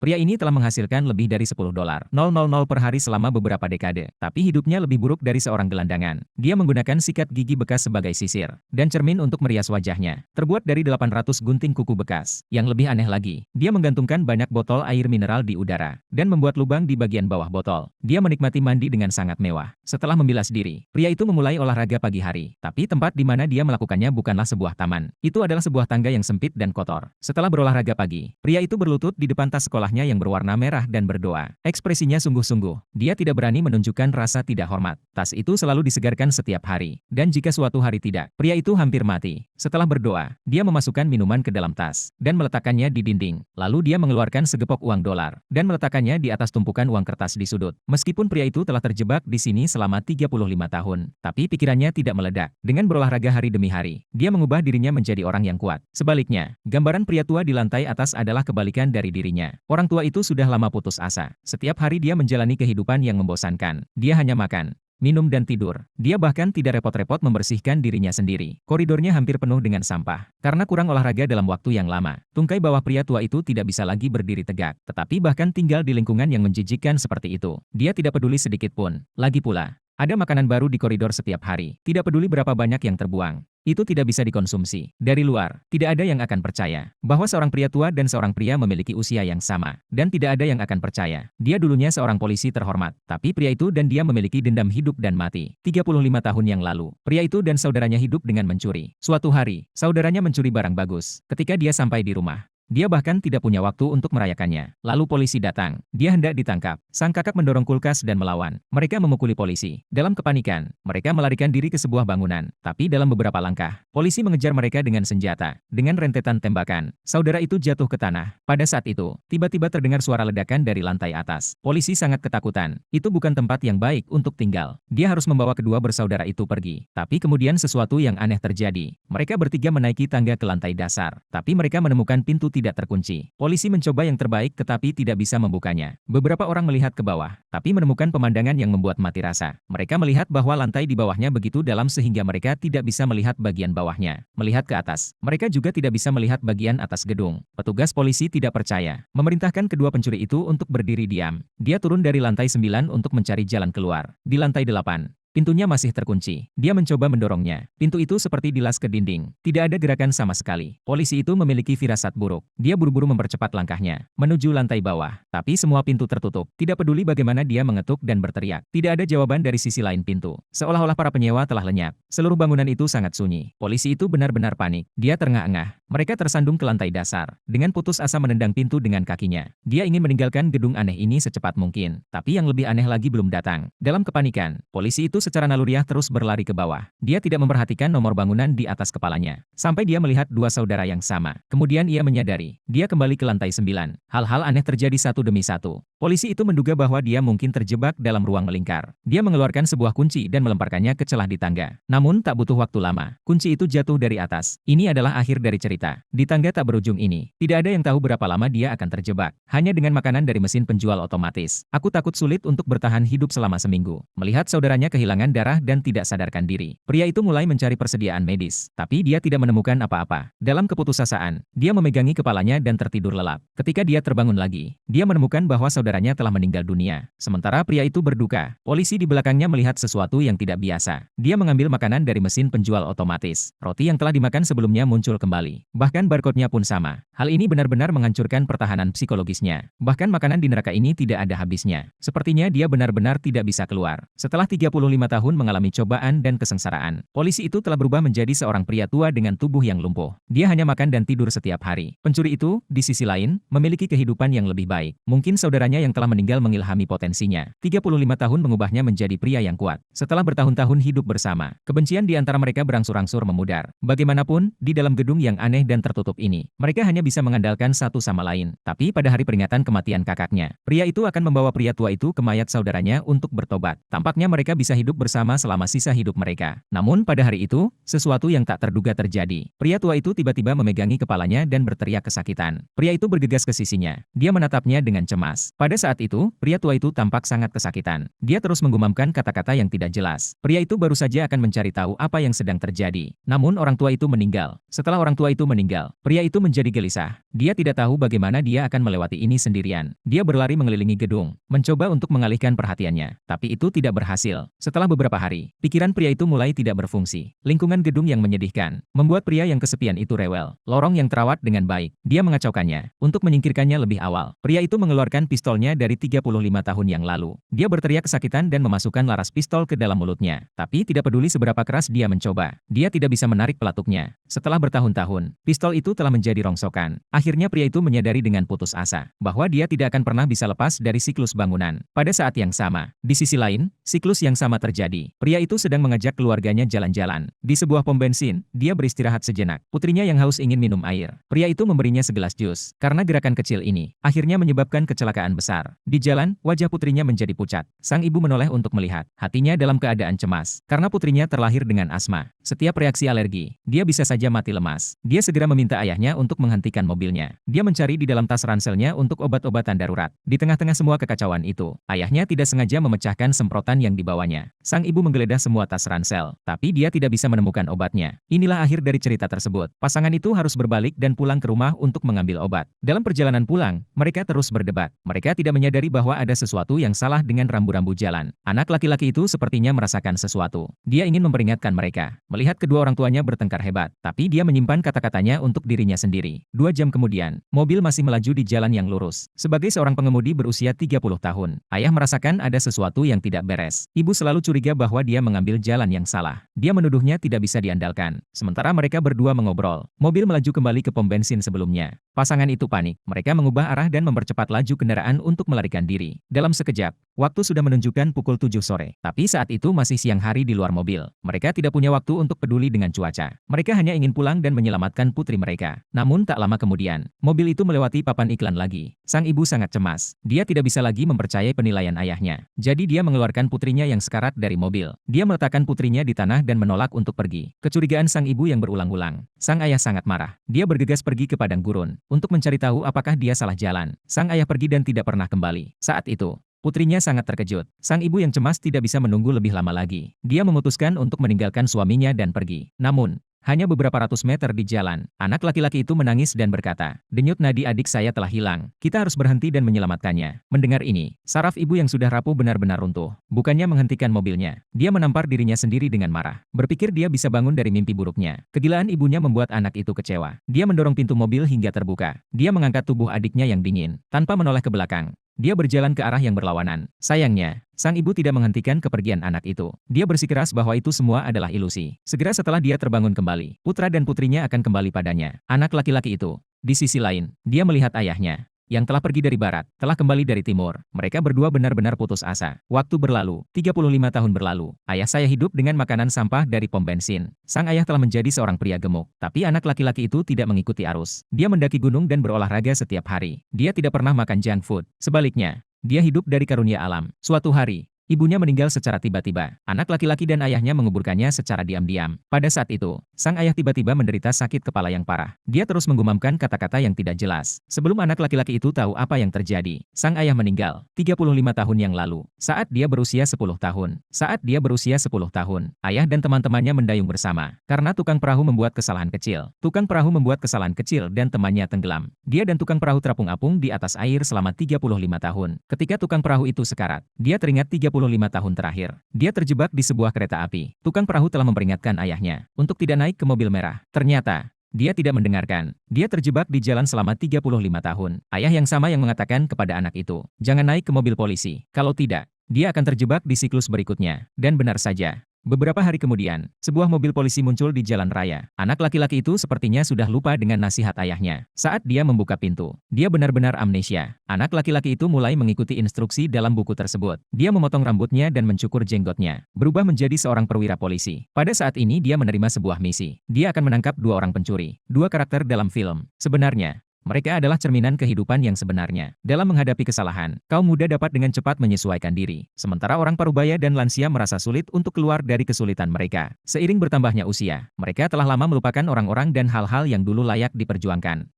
Pria ini telah menghasilkan lebih dari $10.000 per hari selama beberapa dekade, tapi hidupnya lebih buruk dari seorang gelandangan. Dia menggunakan sikat gigi bekas sebagai sisir dan cermin untuk merias wajahnya, terbuat dari 800 gunting kuku bekas. Yang lebih aneh lagi, dia menggantungkan banyak botol air mineral di udara dan membuat lubang di bagian bawah botol. Dia menikmati mandi dengan sangat mewah. Setelah membilas diri, pria itu memulai olahraga pagi hari, tapi tempat di mana dia melakukannya bukanlah sebuah taman. Itu adalah sebuah tangga yang sempit dan kotor. Setelah berolahraga pagi, pria itu berlutut di depan tas sekolahnya yang berwarna merah dan berdoa. Ekspresinya sungguh-sungguh. Dia tidak berani menunjukkan rasa tidak hormat. Tas itu selalu disegarkan setiap hari, dan jika suatu hari tidak, pria itu hampir mati. Setelah berdoa, dia memasukkan minuman ke dalam tas dan meletakkannya di dinding. Lalu dia mengeluarkan segepok uang dolar dan meletakkannya di atas tumpukan uang kertas di sudut. Meskipun pria itu telah terjebak di sini selama 35 tahun, tapi pikirannya tidak meledak. Dengan berolahraga hari demi hari, dia mengubah dirinya menjadi orang yang kuat. Sebaliknya, gambaran pria tua di lantai atas adalah kebalikan dari dirinya. Orang tua itu sudah lama putus asa. Setiap hari dia menjalani kehidupan yang membosankan. Dia hanya makan, minum dan tidur. Dia bahkan tidak repot-repot membersihkan dirinya sendiri. Koridornya hampir penuh dengan sampah. Karena kurang olahraga dalam waktu yang lama, tungkai bawah pria tua itu tidak bisa lagi berdiri tegak. Tetapi bahkan tinggal di lingkungan yang menjijikkan seperti itu, dia tidak peduli sedikit pun. Lagi pula, ada makanan baru di koridor setiap hari. Tidak peduli berapa banyak yang terbuang, itu tidak bisa dikonsumsi. Dari luar, tidak ada yang akan percaya bahwa seorang pria tua dan seorang pria memiliki usia yang sama. Dan tidak ada yang akan percaya dia dulunya seorang polisi terhormat. Tapi pria itu dan dia memiliki dendam hidup dan mati. 35 tahun yang lalu, pria itu dan saudaranya hidup dengan mencuri. Suatu hari, saudaranya mencuri barang bagus. Ketika dia sampai di rumah, dia bahkan tidak punya waktu untuk merayakannya. Lalu polisi datang. Dia hendak ditangkap. Sang kakak mendorong kulkas dan melawan. Mereka memukuli polisi. Dalam kepanikan, mereka melarikan diri ke sebuah bangunan. Tapi dalam beberapa langkah, polisi mengejar mereka dengan senjata. Dengan rentetan tembakan, saudara itu jatuh ke tanah. Pada saat itu, tiba-tiba terdengar suara ledakan dari lantai atas. Polisi sangat ketakutan. Itu bukan tempat yang baik untuk tinggal. Dia harus membawa kedua bersaudara itu pergi. Tapi kemudian sesuatu yang aneh terjadi. Mereka bertiga menaiki tangga ke lantai dasar. Tapi mereka menemukan pintu tidak terkunci. Polisi mencoba yang terbaik tetapi tidak bisa membukanya. Beberapa orang melihat ke bawah, tapi menemukan pemandangan yang membuat mati rasa. Mereka melihat bahwa lantai di bawahnya begitu dalam sehingga mereka tidak bisa melihat bagian bawahnya. Melihat ke atas, mereka juga tidak bisa melihat bagian atas gedung. Petugas polisi tidak percaya, memerintahkan kedua pencuri itu untuk berdiri diam. Dia turun dari lantai 9 untuk mencari jalan keluar. Di lantai 8, pintunya masih terkunci. Dia mencoba mendorongnya. Pintu itu seperti dilas ke dinding. Tidak ada gerakan sama sekali. Polisi itu memiliki firasat buruk. Dia buru-buru mempercepat langkahnya menuju lantai bawah. Tapi semua pintu tertutup. Tidak peduli bagaimana dia mengetuk dan berteriak. Tidak ada jawaban dari sisi lain pintu. Seolah-olah para penyewa telah lenyap. Seluruh bangunan itu sangat sunyi. Polisi itu benar-benar panik. Dia terengah-engah. Mereka tersandung ke lantai dasar. Dengan putus asa menendang pintu dengan kakinya. Dia ingin meninggalkan gedung aneh ini secepat mungkin. Tapi yang lebih aneh lagi belum datang. Dalam kepanikan, polisi itu secara naluriah terus berlari ke bawah. Dia tidak memperhatikan nomor bangunan di atas kepalanya. Sampai dia melihat dua saudara yang sama. Kemudian ia menyadari. Dia kembali ke lantai 9. Hal-hal aneh terjadi satu demi satu. Polisi itu menduga bahwa dia mungkin terjebak dalam ruang melingkar. Dia mengeluarkan sebuah kunci dan melemparkannya ke celah di tangga. Namun tak butuh waktu lama. Kunci itu jatuh dari atas. Ini adalah akhir dari cerita. Di tangga tak berujung ini, tidak ada yang tahu berapa lama dia akan terjebak. Hanya dengan makanan dari mesin penjual otomatis. Aku takut sulit untuk bertahan hidup selama seminggu. Melihat saudaranya kehilangan darah dan tidak sadarkan diri. Pria itu mulai mencari persediaan medis. Tapi dia tidak menemukan apa-apa. Dalam keputusasaan, dia memegangi kepalanya dan tertidur lelap. Ketika dia terbangun lagi, dia menemukan bahwa saudaranya telah meninggal dunia. Sementara pria itu berduka. Polisi di belakangnya melihat sesuatu yang tidak biasa. Dia mengambil makanan dari mesin penjual otomatis. Roti yang telah dimakan sebelumnya muncul kembali. Bahkan barcode-nya pun sama. Hal ini benar-benar menghancurkan pertahanan psikologisnya. Bahkan makanan di neraka ini tidak ada habisnya. Sepertinya dia benar-benar tidak bisa keluar. Setelah 35 tahun mengalami cobaan dan kesengsaraan, polisi itu telah berubah menjadi seorang pria tua dengan tubuh yang lumpuh. Dia hanya makan dan tidur setiap hari. Pencuri itu, di sisi lain, memiliki kehidupan yang lebih baik. Mungkin saudaranya yang telah meninggal mengilhami potensinya. 35 tahun mengubahnya menjadi pria yang kuat. Setelah bertahun-tahun hidup bersama, kebencian di antara mereka berangsur-angsur memudar. Bagaimanapun, di dalam gedung yang aneh dan tertutup ini, mereka hanya bisa mengandalkan satu sama lain. Tapi pada hari peringatan kematian kakaknya, pria itu akan membawa pria tua itu ke mayat saudaranya untuk bertobat. Tampaknya mereka bisa hidup bersama selama sisa hidup mereka. Namun pada hari itu, sesuatu yang tak terduga terjadi. Pria tua itu tiba-tiba memegangi kepalanya dan berteriak kesakitan. Pria itu bergegas ke sisinya. Dia menatapnya menatapnya dengan cemas. Pada saat itu, pria tua itu tampak sangat kesakitan. Dia terus menggumamkan kata-kata yang tidak jelas. Pria itu baru saja akan mencari tahu apa yang sedang terjadi. Namun orang tua itu meninggal. Setelah orang tua itu meninggal, pria itu menjadi gelisah. Dia tidak tahu bagaimana dia akan melewati ini sendirian. Dia berlari mengelilingi gedung, mencoba untuk mengalihkan perhatiannya. Tapi itu tidak berhasil. Setelah beberapa hari, pikiran pria itu mulai tidak berfungsi. Lingkungan gedung yang menyedihkan membuat pria yang kesepian itu rewel. Lorong yang terawat dengan baik, dia mengacaukannya. Untuk menyingkirkannya lebih awal, pria itu mengeluarkan pistolnya dari 35 tahun yang lalu. Dia berteriak kesakitan dan memasukkan laras pistol ke dalam mulutnya. Tapi tidak peduli seberapa keras dia mencoba, dia tidak bisa menarik pelatuknya. Setelah bertahun-tahun, pistol itu telah menjadi rongsokan. Akhirnya pria itu menyadari dengan putus asa bahwa dia tidak akan pernah bisa lepas dari siklus bangunan. Pada saat yang sama, di sisi lain, siklus yang sama terjadi. Pria itu sedang mengajak keluarganya jalan-jalan. Di sebuah pom bensin, dia beristirahat sejenak. Putrinya yang haus ingin minum air. Pria itu memberinya segelas jus. Karena gerakan kecil ini, akhirnya menyebabkan kecelakaan besar. Di jalan, wajah putrinya menjadi pucat. Sang ibu menoleh untuk melihat. Hatinya dalam keadaan cemas. Karena putrinya terlahir dengan asma. Setiap reaksi alergi, dia bisa saja mati lemas. Dia segera meminta ayahnya untuk menghentikan mobilnya. Dia mencari di dalam tas ranselnya untuk obat-obatan darurat. Di tengah-tengah semua kekacauan itu, ayahnya tidak sengaja memecahkan semprotan yang dibawanya. Sang ibu menggeledah semua tas ransel, tapi dia tidak bisa menemukan obatnya. Inilah akhir dari cerita tersebut. Pasangan itu harus berbalik dan pulang ke rumah untuk mengambil obat. Dalam perjalanan pulang, mereka terus berdebat. Mereka tidak menyadari bahwa ada sesuatu yang salah dengan rambu-rambu jalan. Anak laki-laki itu sepertinya merasakan sesuatu. Dia ingin memperingatkan mereka. Melihat kedua orang tuanya bertengkar hebat, tapi dia menyimpan kata-katanya untuk dirinya sendiri. 2 jam kemudian, mobil masih melaju di jalan yang lurus. Sebagai seorang pengemudi berusia 30 tahun, ayah merasakan ada sesuatu yang tidak beres. Ibu selalu curiga bahwa dia mengambil jalan yang salah. Dia menuduhnya tidak bisa diandalkan. Sementara mereka berdua mengobrol, mobil melaju kembali ke pom bensin sebelumnya. Pasangan itu panik. Mereka mengubah arah dan mempercepat laju kendaraan untuk melarikan diri. Dalam sekejap, waktu sudah menunjukkan pukul 7 sore. Tapi saat itu masih siang hari di luar mobil. Mereka tidak punya waktu untuk peduli dengan cuaca. Mereka hanya ingin pulang dan menyelamatkan putri mereka. Namun tak lama kemudian, mobil itu melewati papan iklan lagi. Sang ibu sangat cemas. Dia tidak bisa lagi mempercayai penilaian ayahnya. Jadi dia mengeluarkan putrinya yang sekarat dari mobil. Dia meletakkan putrinya di tanah dan menolak untuk pergi. Kecurigaan sang ibu yang berulang-ulang. Sang ayah sangat marah. Dia bergegas pergi ke padang gurun untuk mencari tahu apakah dia salah jalan. Sang ayah pergi dan tidak pernah kembali. Saat itu, putrinya sangat terkejut. Sang ibu yang cemas tidak bisa menunggu lebih lama lagi. Dia memutuskan untuk meninggalkan suaminya dan pergi. Namun, hanya beberapa ratus meter di jalan, anak laki-laki itu menangis dan berkata, "Denyut nadi adik saya telah hilang. Kita harus berhenti dan menyelamatkannya." Mendengar ini, saraf ibu yang sudah rapuh benar-benar runtuh. Bukannya menghentikan mobilnya, dia menampar dirinya sendiri dengan marah. Berpikir dia bisa bangun dari mimpi buruknya. Kegilaan ibunya membuat anak itu kecewa. Dia mendorong pintu mobil hingga terbuka. Dia mengangkat tubuh adiknya yang dingin, tanpa menoleh ke belakang. Dia berjalan ke arah yang berlawanan. Sayangnya, sang ibu tidak menghentikan kepergian anak itu. Dia bersikeras bahwa itu semua adalah ilusi. Segera setelah dia terbangun kembali, putra dan putrinya akan kembali padanya. Anak laki-laki itu, di sisi lain, dia melihat ayahnya yang telah pergi dari barat, telah kembali dari timur. Mereka berdua benar-benar putus asa. Waktu berlalu, 35 tahun berlalu. Ayah saya hidup dengan makanan sampah dari pom bensin. Sang ayah telah menjadi seorang pria gemuk. Tapi anak laki-laki itu tidak mengikuti arus. Dia mendaki gunung dan berolahraga setiap hari. Dia tidak pernah makan junk food. Sebaliknya, dia hidup dari karunia alam. Suatu hari, ibunya meninggal secara tiba-tiba. Anak laki-laki dan ayahnya menguburkannya secara diam-diam. Pada saat itu, sang ayah tiba-tiba menderita sakit kepala yang parah. Dia terus menggumamkan kata-kata yang tidak jelas. Sebelum anak laki-laki itu tahu apa yang terjadi, sang ayah meninggal 35 tahun yang lalu. Saat dia berusia 10 tahun. Ayah dan teman-temannya mendayung bersama. Karena tukang perahu membuat kesalahan kecil. Dan temannya tenggelam. Dia dan tukang perahu terapung-apung di atas air selama 35 tahun. Ketika tukang perahu itu sekarat, dia teringat 35 tahun terakhir. Dia terjebak di sebuah kereta api. Tukang perahu telah memperingatkan ayahnya untuk tidak naik ke mobil merah. Ternyata, dia tidak mendengarkan. Dia terjebak di jalan selama 35 tahun. Ayah yang sama yang mengatakan kepada anak itu, "Jangan naik ke mobil polisi. Kalau tidak, dia akan terjebak di siklus berikutnya." Dan benar saja. Beberapa hari kemudian, sebuah mobil polisi muncul di jalan raya. Anak laki-laki itu sepertinya sudah lupa dengan nasihat ayahnya. Saat dia membuka pintu, dia benar-benar amnesia. Anak laki-laki itu mulai mengikuti instruksi dalam buku tersebut. Dia memotong rambutnya dan mencukur jenggotnya, berubah menjadi seorang perwira polisi. Pada saat ini dia menerima sebuah misi. Dia akan menangkap 2 orang pencuri, 2 karakter dalam film. Sebenarnya, mereka adalah cerminan kehidupan yang sebenarnya. Dalam menghadapi kesalahan, kaum muda dapat dengan cepat menyesuaikan diri. Sementara orang parubaya dan lansia merasa sulit untuk keluar dari kesulitan mereka. Seiring bertambahnya usia, mereka telah lama melupakan orang-orang dan hal-hal yang dulu layak diperjuangkan.